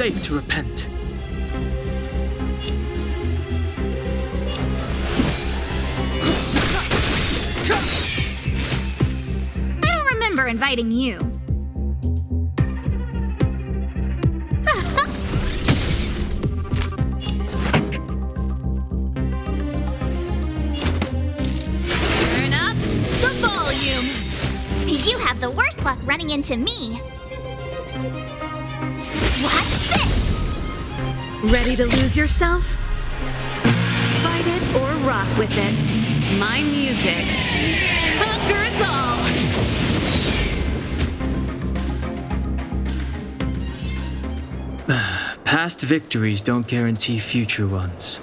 late to repent. I don't remember inviting you. Turn up the volume. You have the worst luck running into me. What's this? Ready to lose yourself? Fight it or rock with it. My music conquers all. Past victories don't guarantee future ones.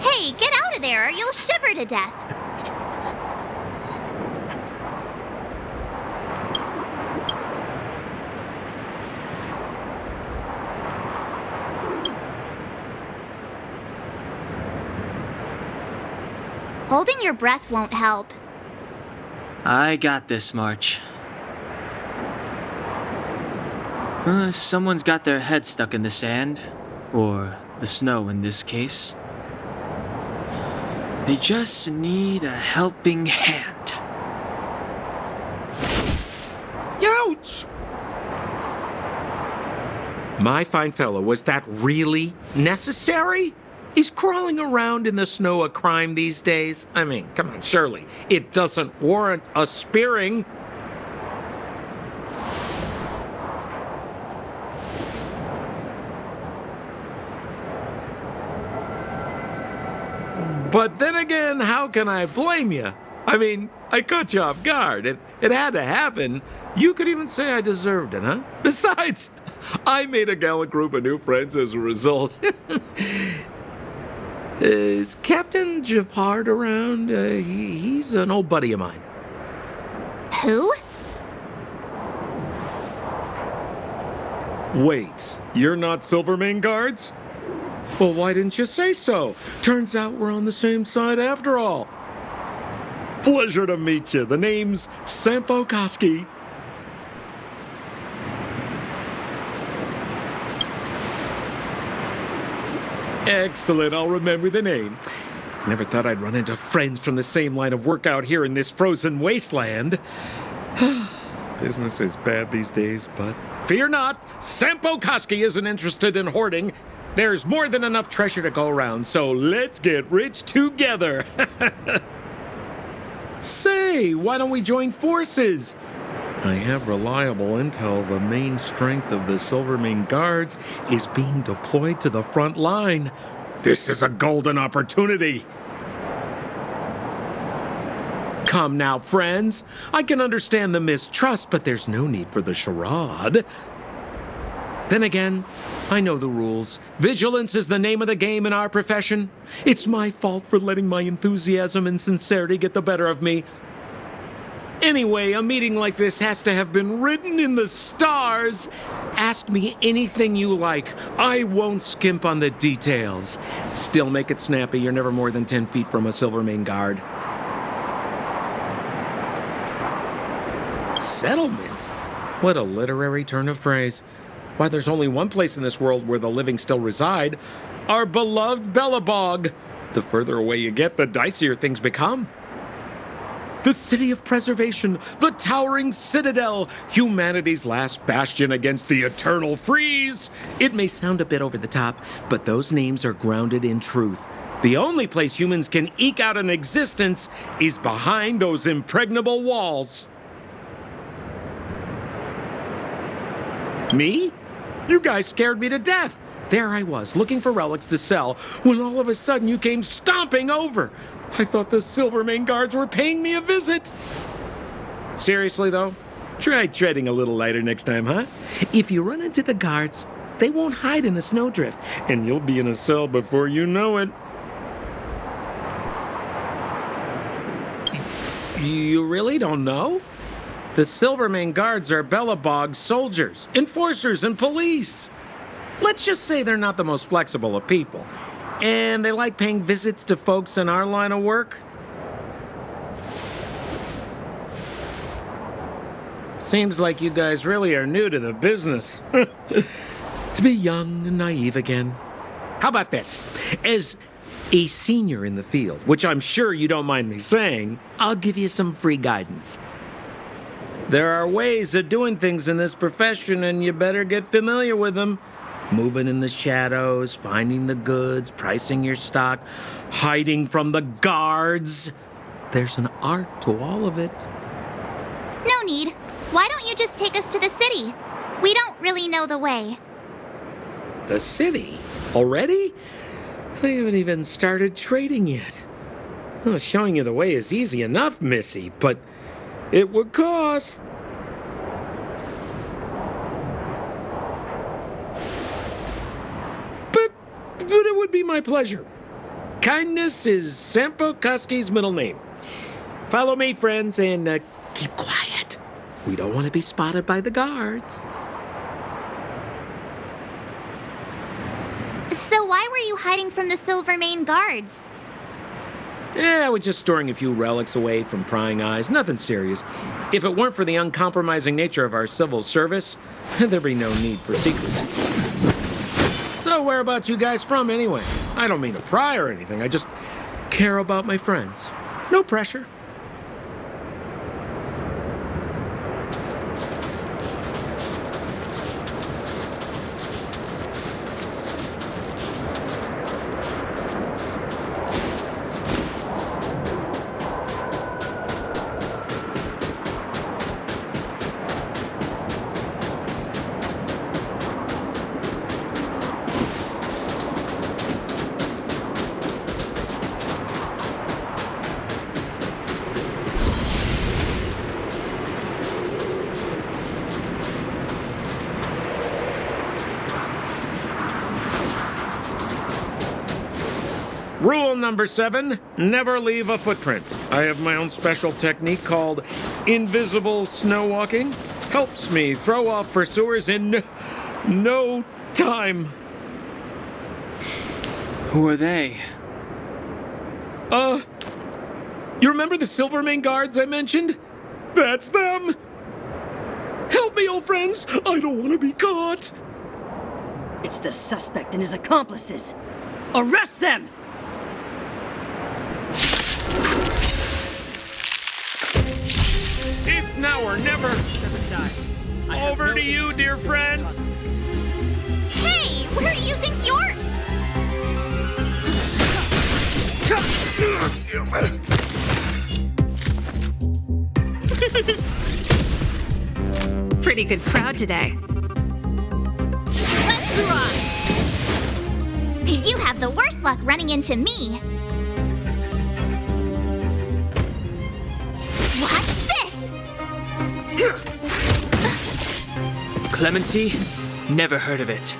Hey, get out of there or you'll shiver to death. Holding your breath won't help. I got this, March. If someone's got their head stuck in the sand, or the snow in this case, they just need a helping hand. Ouch! My fine fellow, was that really necessary? Is crawling around in the snow a crime these days? I mean, come on, surely. It doesn't warrant a spearing. But then again, how can I blame you? I mean, I caught you off guard. It had to happen. You could even say I deserved it, huh? Besides, I made a gallant group of new friends as a result. Is Captain Japard around? He's an old buddy of mine. Who? Wait, you're not Silvermane Guards? Well, why didn't you say so? Turns out we're on the same side after all. Pleasure to meet you. The name's Sampo Koski. Excellent, I'll remember the name. Never thought I'd run into friends from the same line of work out here in this frozen wasteland. Business is bad these days, but fear not, Sampo Koski isn't interested in hoarding. There's more than enough treasure to go around, so let's get rich together. Say, why don't we join forces? I have reliable intel the main strength of the Silvermane Guards is being deployed to the front line. This is a golden opportunity. Come now, friends. I can understand the mistrust, but there's no need for the charade. Then again, I know the rules. Vigilance is the name of the game in our profession. It's my fault for letting my enthusiasm and sincerity get the better of me. Anyway, a meeting like this has to have been written in the stars. Ask me anything you like. I won't skimp on the details. Still make it snappy. You're never more than 10 feet from a Silvermane Guard. Settlement? What a literary turn of phrase. Why, there's only one place in this world where the living still reside. Our beloved BELEBOG. The further away you get, the dicier things become. The city of preservation, the towering citadel, humanity's last bastion against the eternal freeze. It may sound a bit over the top, but those names are grounded in truth. The only place humans can eke out an existence is behind those impregnable walls. Me? You guys scared me to death. There I was, looking for relics to sell, when all of a sudden you came stomping over. I thought the Silvermane guards were paying me a visit. Seriously, though, try treading a little lighter next time, huh? If you run into the guards, they won't hide in a snowdrift, and you'll be in a cell before you know it. You really don't know? The Silvermane guards are BELEBOG soldiers, enforcers, and police. Let's just say they're not the most flexible of people. And they like paying visits to folks in our line of work. Seems like you guys really are new to the business. To be young and naive again. How about this? As a senior in the field, which I'm sure you don't mind me saying, I'll give you some free guidance. There are ways of doing things in this profession, and you better get familiar with them. Moving in the shadows, finding the goods, pricing your stock, hiding from the guards. There's an art to all of it. No need. Why don't you just take us to the city? We don't really know the way. The city? Already? They haven't even started trading yet. Well, showing you the way is easy enough, Missy, but it would cost. But it would be my pleasure. Kindness is Sampo Koski's middle name. Follow me, friends, and keep quiet. We don't want to be spotted by the guards. So why were you hiding from the Silvermane guards? I was just storing a few relics away from prying eyes. Nothing serious. If it weren't for the uncompromising nature of our civil service, there'd be no need for secrecy. So whereabouts you guys from, anyway? I don't mean to pry or anything. I just care about my friends. No pressure. Rule number 7, never leave a footprint. I have my own special technique called invisible snow walking. Helps me throw off pursuers in no time. Who are they? You remember the Silvermane guards I mentioned? That's them! Help me, old friends! I don't want to be caught! It's the suspect and his accomplices. Arrest them! It's now or never! Step aside. I have Over no to you, interest in dear stoking friends! conflict. Hey, where do you think you're... Pretty good crowd today. Let's rock! You have the worst luck running into me. Watch this! Clemency? Never heard of it.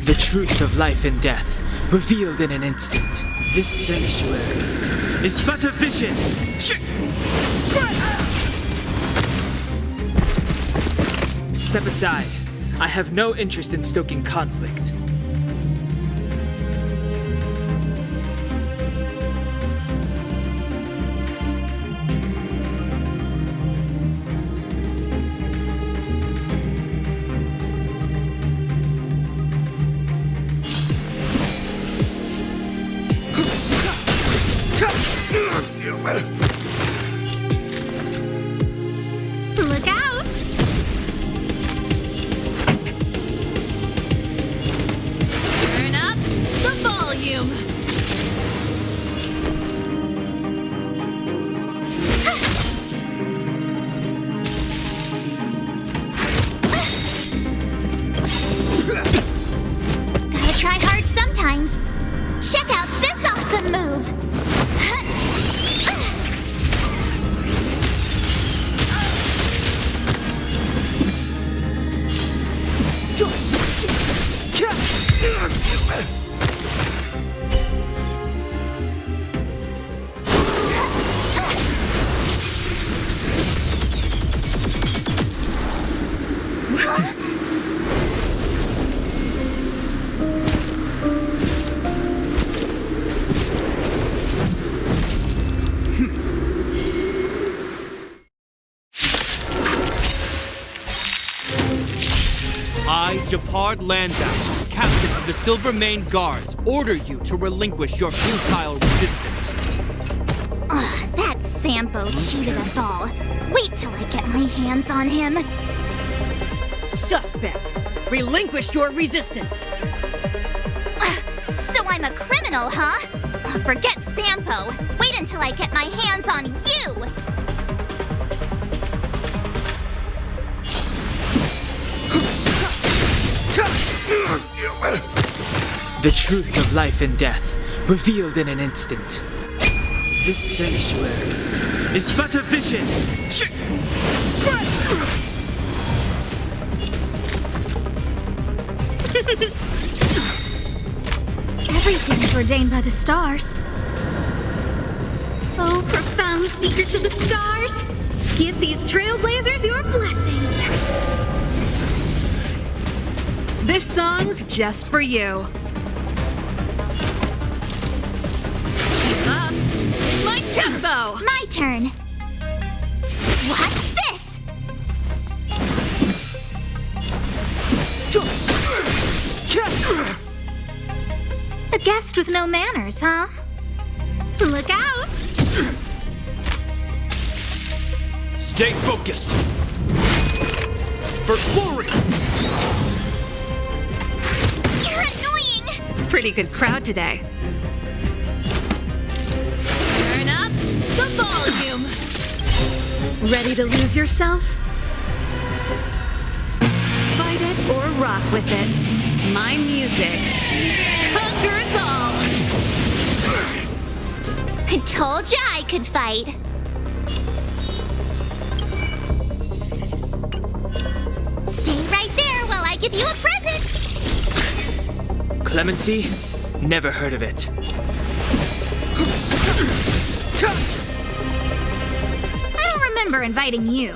The truth of life and death, revealed in an instant. This sanctuary is but a vision. Step aside. I have no interest in stoking conflict. Look out! Turn up the volume. Gotta try Japard Landau, captain of the Silver Mane Guards, order you to relinquish your futile resistance. Ugh, that Sampo cheated us all. Wait till I get my hands on him. Suspect! Relinquish your resistance! So I'm a criminal, huh? Forget Sampo. Wait until I get my hands on you! The truth of life and death, revealed in an instant. This sanctuary is but a vision. Everything's ordained by the stars. Oh, profound secrets of the stars! Give these trailblazers your blessing. This song's just for you. Keep up. My tempo! My turn. What's this? A guest with no manners, huh? Look out! Stay focused! For glory! You're annoying! Pretty good crowd today. Turn up the volume. Ready to lose yourself? Fight it or rock with it. My music conquers all. I told ya I could fight. Stay right there while I give you a present. Clemency? Never heard of it. I don't remember inviting you.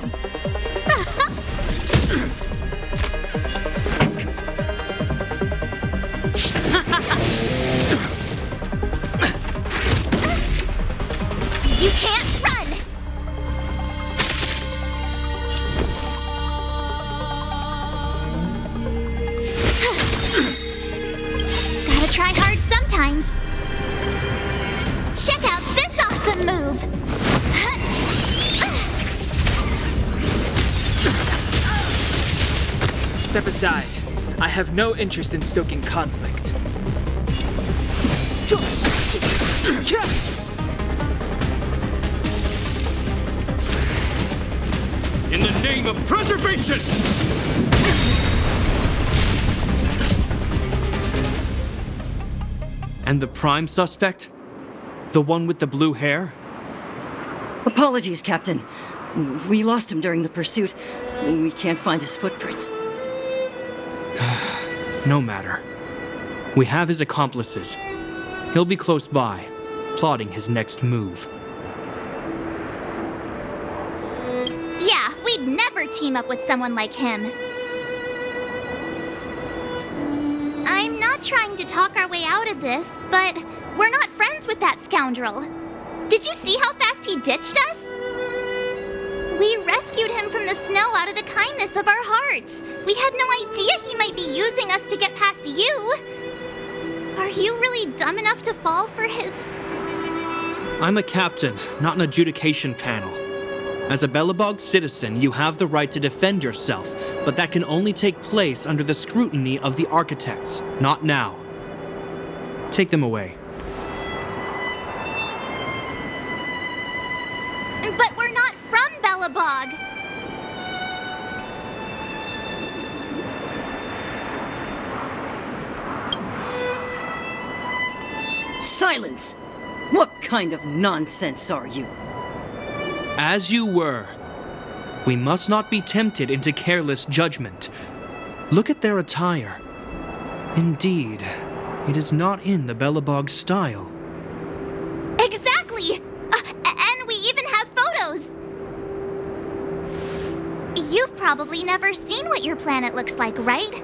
You can't run! Gotta try hard sometimes. Check out this awesome move! Step aside. I have no interest in stoking conflict. In the name of preservation! And the prime suspect? The one with the blue hair? Apologies, Captain. We lost him during the pursuit. We can't find his footprints. No matter. We have his accomplices. He'll be close by, plotting his next move. Yeah, we'd never team up with someone like him. I'm not trying to talk our way out of this, but we're not friends with that scoundrel. Did you see how fast he ditched us? We rescued him from the snow out of the kindness of our hearts. We had no idea he might be using us to get past you. Are you really dumb enough to fall for his... I'm a captain, not an adjudication panel. As a BELEBOG citizen, you have the right to defend yourself, but that can only take place under the scrutiny of the architects, not now. Take them away. But we're not from BELEBOG. Silence! What kind of nonsense are you? As you were. We must not be tempted into careless judgment. Look at their attire. Indeed, it is not in the BELEBOG style. Exactly! And we even have photos! You've probably never seen what your planet looks like, right?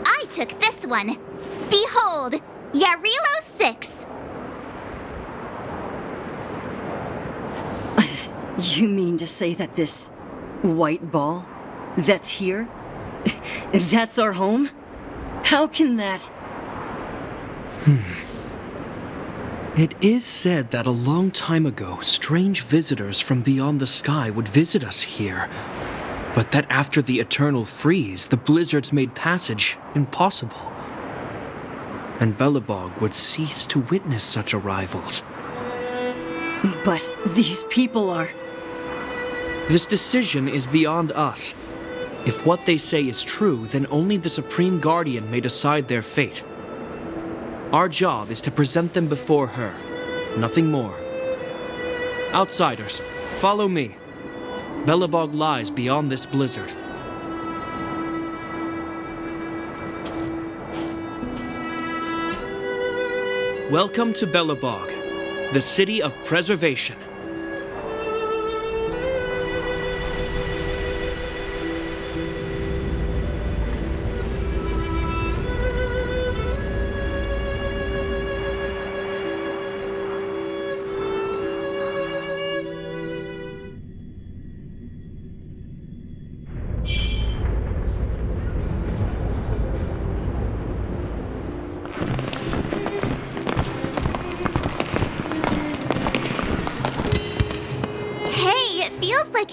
I took this one. Behold, Yarilo 6. You mean to say that this white ball that's here, that's our home? How can that? It is said that a long time ago, strange visitors from beyond the sky would visit us here. But that after the eternal freeze, the blizzards made passage impossible. And Belebog would cease to witness such arrivals. But these people are... This decision is beyond us. If what they say is true, then only the Supreme Guardian may decide their fate. Our job is to present them before her, nothing more. Outsiders, follow me. Belebog lies beyond this blizzard. Welcome to Belebog, the city of preservation.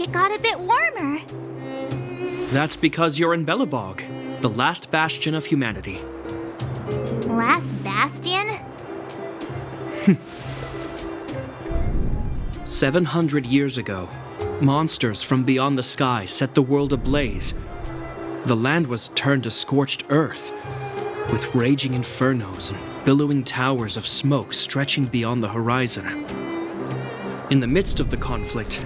It got a bit warmer. That's because you're in Belebog, the last bastion of humanity. Last bastion? 700 years ago, monsters from beyond the sky set the world ablaze. The land was turned to scorched earth, with raging infernos and billowing towers of smoke stretching beyond the horizon. In the midst of the conflict,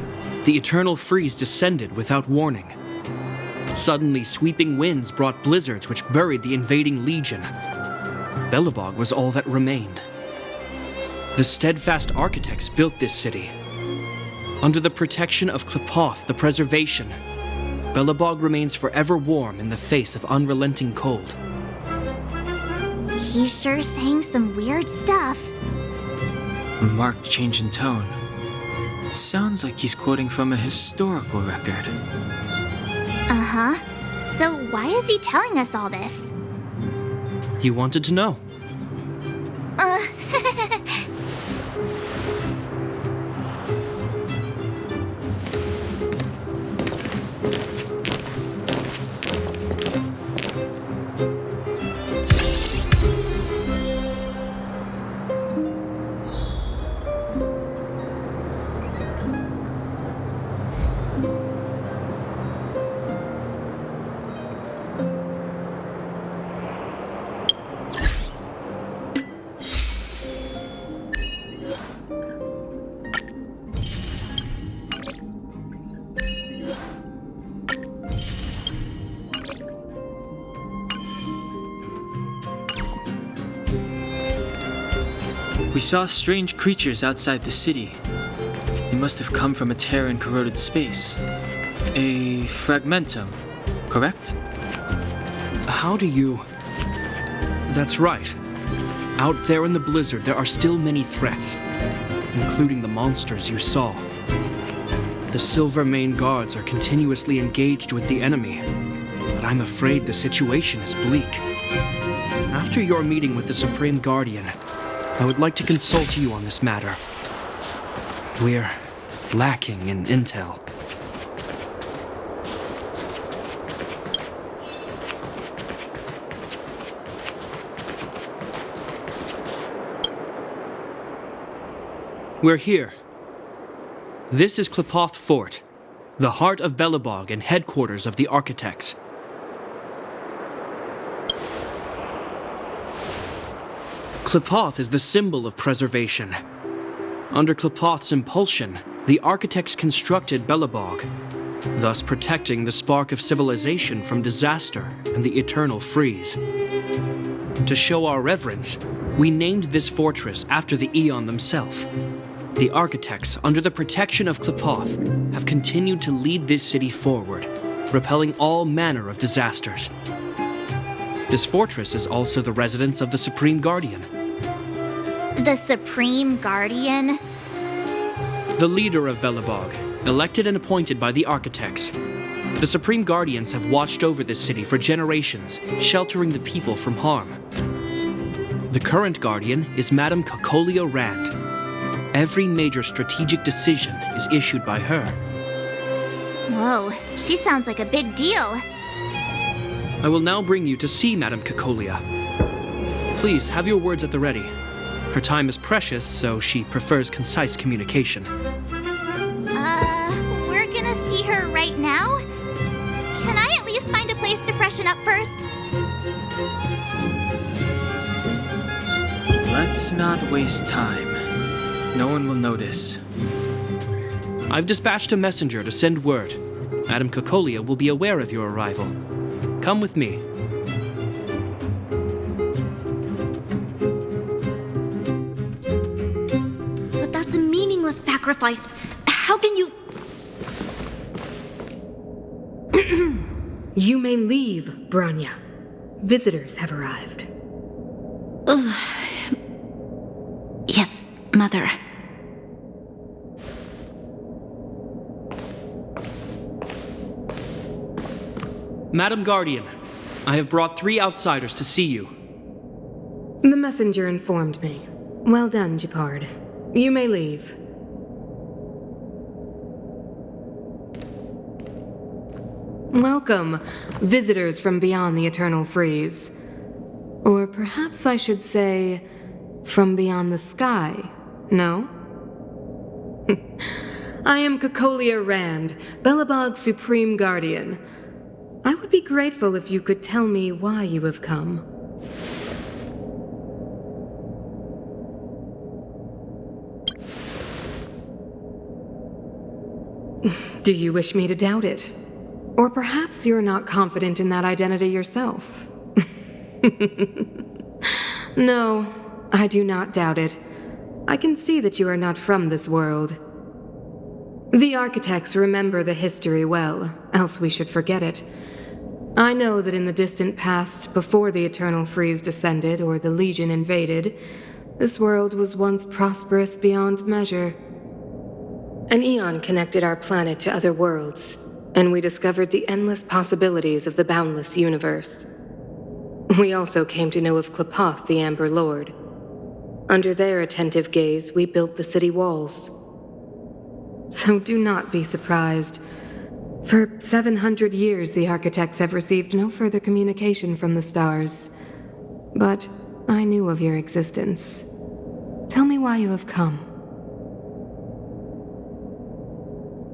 the eternal freeze descended without warning. Suddenly, sweeping winds brought blizzards which buried the invading legion. Belebog was all that remained. The steadfast architects built this city. Under the protection of Klepoth, the preservation, Belebog remains forever warm in the face of unrelenting cold. He's sure saying some weird stuff. A marked change in tone. Sounds like he's quoting from a historical record. Uh-huh. So why is he telling us all this? You wanted to know. We saw strange creatures outside the city. They must have come from a tear in corroded space. A fragmentum, correct? How do you... That's right. Out there in the blizzard, there are still many threats, including the monsters you saw. The Silvermane guards are continuously engaged with the enemy, but I'm afraid the situation is bleak. After your meeting with the Supreme Guardian, I would like to consult you on this matter. We're lacking in intel. We're here. This is Klepoth Fort, the heart of Belebog and headquarters of the Architects. Klepoth is the symbol of preservation. Under Klepoth's impulsion, the Architects constructed Belebog, thus protecting the spark of civilization from disaster and the eternal freeze. To show our reverence, we named this fortress after the Aeon themselves. The Architects, under the protection of Klepoth, have continued to lead this city forward, repelling all manner of disasters. This fortress is also the residence of the Supreme Guardian. The Supreme Guardian? The leader of Belebog, elected and appointed by the Architects. The Supreme Guardians have watched over this city for generations, sheltering the people from harm. The current Guardian is Madame Cocolia Rand. Every major strategic decision is issued by her. Whoa, she sounds like a big deal. I will now bring you to see Madame Cocolia. Please, have your words at the ready. Her time is precious, so she prefers concise communication. We're gonna see her right now? Can I at least find a place to freshen up first? Let's not waste time. No one will notice. I've dispatched a messenger to send word. Madame Cocolia will be aware of your arrival. Come with me. But that's a meaningless sacrifice. How can you... You may leave, Branya. Visitors have arrived. Yes, Mother. Madam Guardian, I have brought 3 outsiders to see you. The messenger informed me. Well done, Gepard. You may leave. Welcome, visitors from beyond the Eternal Freeze. Or perhaps I should say, from beyond the sky, no? I am Cocolia Rand, Belebog's Supreme Guardian. I would be grateful if you could tell me why you have come. Do you wish me to doubt it? Or perhaps you're not confident in that identity yourself? No, I do not doubt it. I can see that you are not from this world. The architects remember the history well, else we should forget it. I know that in the distant past, before the Eternal Freeze descended or the Legion invaded, this world was once prosperous beyond measure. An eon connected our planet to other worlds, and we discovered the endless possibilities of the boundless universe. We also came to know of Klapoth, the Amber Lord. Under their attentive gaze, we built the city walls. So do not be surprised. For 700 years, the architects have received no further communication from the stars. But I knew of your existence. Tell me why you have come.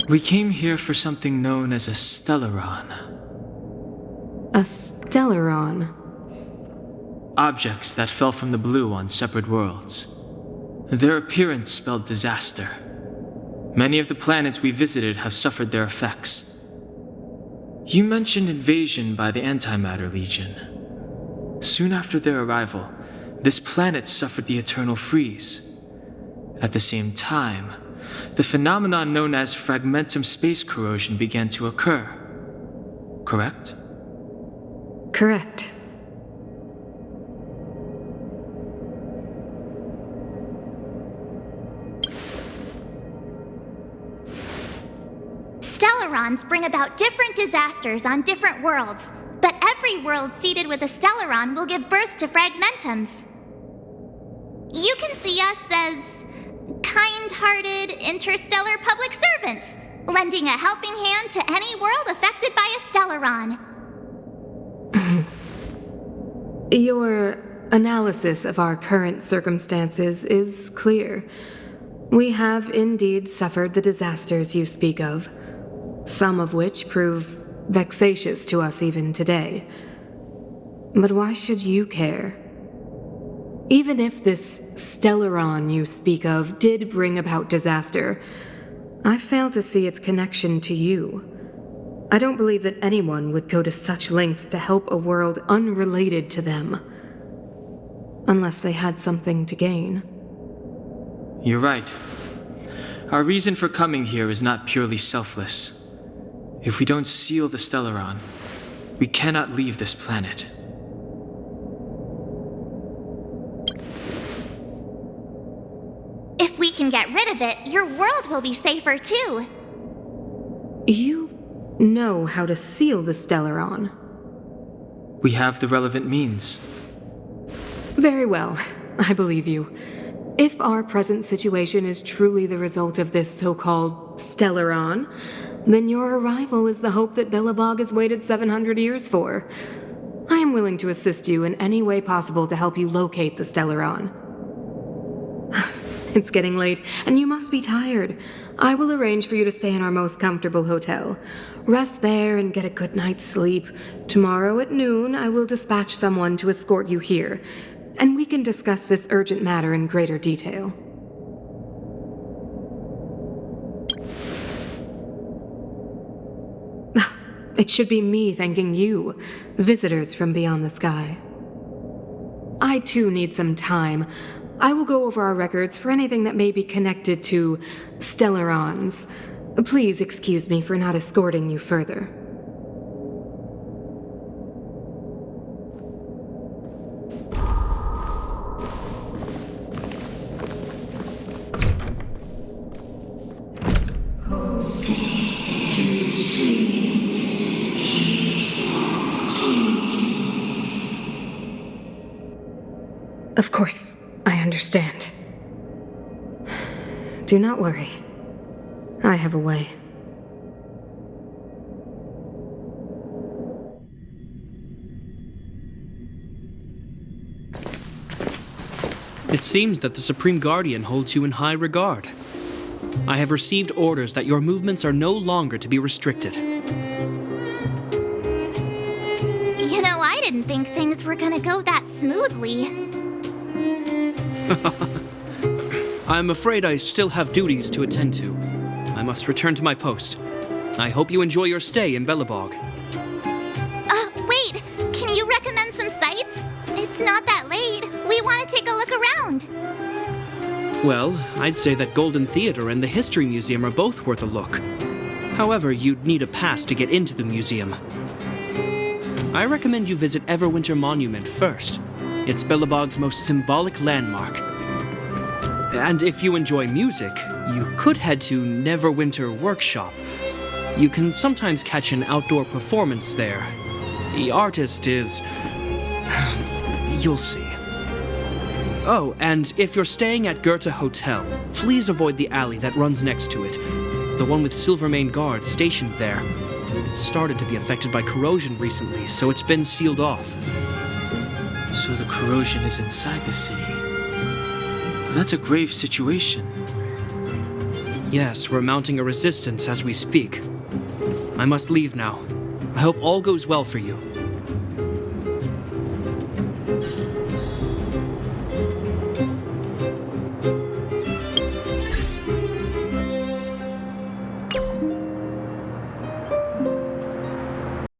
We came here for something known as a Stellaron. A Stellaron? Objects that fell from the blue on separate worlds. Their appearance spelled disaster. Many of the planets we visited have suffered their effects. You mentioned invasion by the Antimatter Legion. Soon after their arrival, this planet suffered the Eternal Freeze. At the same time, the phenomenon known as fragmentum space corrosion began to occur. Correct? Correct. Stellarons bring about different disasters on different worlds, but every world seeded with a Stellaron will give birth to fragmentums. You can see us as kind-hearted interstellar public servants, lending a helping hand to any world affected by a Stellaron. Your analysis of our current circumstances is clear. We have indeed suffered the disasters you speak of, some of which prove vexatious to us even today. But why should you care? Even if this Stellaron you speak of did bring about disaster, I fail to see its connection to you. I don't believe that anyone would go to such lengths to help a world unrelated to them. Unless they had something to gain. You're right. Our reason for coming here is not purely selfless. If we don't seal the Stellaron, we cannot leave this planet. If we can get rid of it, your world will be safer too. You know how to seal the Stellaron. We have the relevant means. Very well, I believe you. If our present situation is truly the result of this so-called Stellaron, then your arrival is the hope that Belebog has waited 700 years for. I am willing to assist you in any way possible to help you locate the Stellaron. It's getting late, and you must be tired. I will arrange for you to stay in our most comfortable hotel. Rest there and get a good night's sleep. Tomorrow at noon, I will dispatch someone to escort you here, and we can discuss this urgent matter in greater detail. It should be me thanking you, visitors from beyond the sky. I too need some time. I will go over our records for anything that may be connected to Stellarons. Please excuse me for not escorting you further. Of course, I understand. Do not worry. I have a way. It seems that the Supreme Guardian holds you in high regard. I have received orders that your movements are no longer to be restricted. You know, I didn't think things were gonna go that smoothly. I'm afraid I still have duties to attend to. I must return to my post. I hope you enjoy your stay in Belebog. Wait! Can you recommend some sites? It's not that late. We want to take a look around. Well, I'd say that Golden Theater and the History Museum are both worth a look. However, you'd need a pass to get into the museum. I recommend you visit Everwinter Monument first. It's Belebog's most symbolic landmark. And if you enjoy music, you could head to Neverwinter Workshop. You can sometimes catch an outdoor performance there. The artist is... you'll see. Oh, and if you're staying at Goethe Hotel, please avoid the alley that runs next to it. The one with Silvermane guards stationed there. It's started to be affected by corrosion recently, so it's been sealed off. So the corrosion is inside the city. That's a grave situation. Yes, we're mounting a resistance as we speak. I must leave now. I hope all goes well for you.